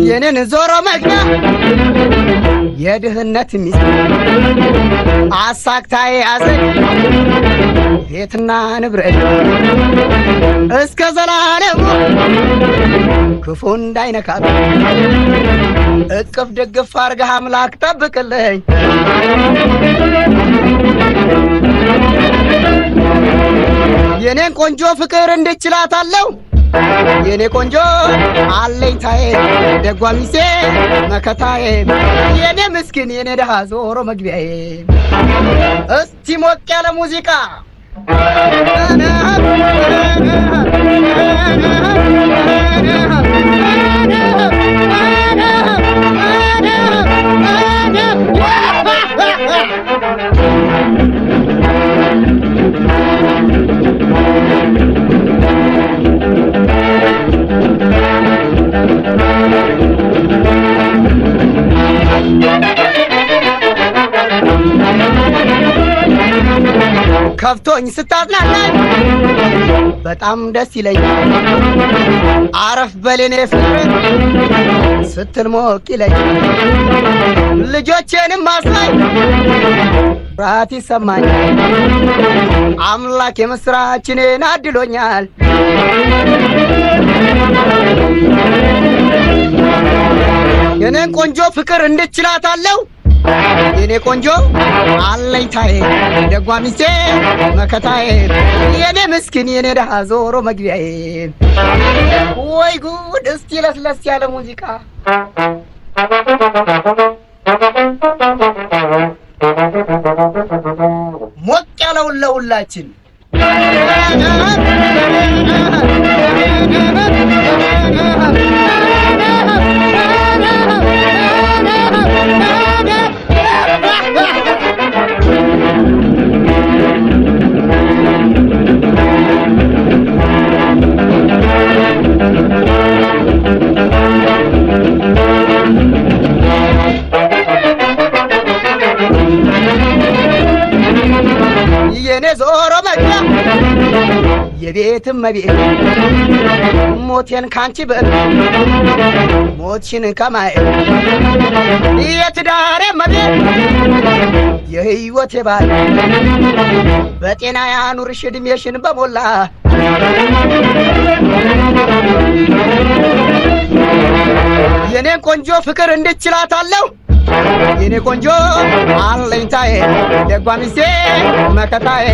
የኔን ዞሮ መግቢያ የድህነት ሚስት አሳክታዬ አዘኝ ቤትና ንብረት እስከ ዘላለሙ ክፉ እንዳይነካት እቅፍ ደግፍ አርገህ አምላክ ጠብቅልኝ። የኔን ቆንጆ ፍቅር እንድችላታለሁ የኔ ቆንጆ አለኝታዬ ደጓ ሚስቴ መከታዬ የኔ ምስኪን የኔ ደሃ ዞሮ መግቢያዬ። እስቲ ሞቅ ያለ ሙዚቃ ከፍቶኝ ስታዝናናኝ በጣም ደስ ይለኛል። አረፍ በሌኔ ፍቅር ስትል ሞቅ ይለኛል። ልጆቼንም ማስላይ ራት ይሰማኛል። አምላክ የምስራችንን አድሎኛል። የኔን ቆንጆ ፍቅር እንድችላታለሁ የኔ ቆንጆ አለኝታዬ ደጓ ሚስቴ መከታዬ የኔ ምስኪን የኔ ደሃ ዞሮ መግቢያዬ። ወይ ጉድ! እስቲ ለስለስ ያለ ሙዚቃ ሞቅ ያለውን ለሁላችን የኔ ዞሮ መግቢያ የቤትም መቤት ሞቴን ካንቺ በር ሞትሽን ከማየ የትዳሬ መቤት የህይወቴ ባል በጤና ያኑርሽ እድሜሽን በሞላ። የኔን ቆንጆ ፍቅር እንድችላታለሁ የኔ ቆንጆ አለኝታዬ ደጓ ሚስቴ መከታዬ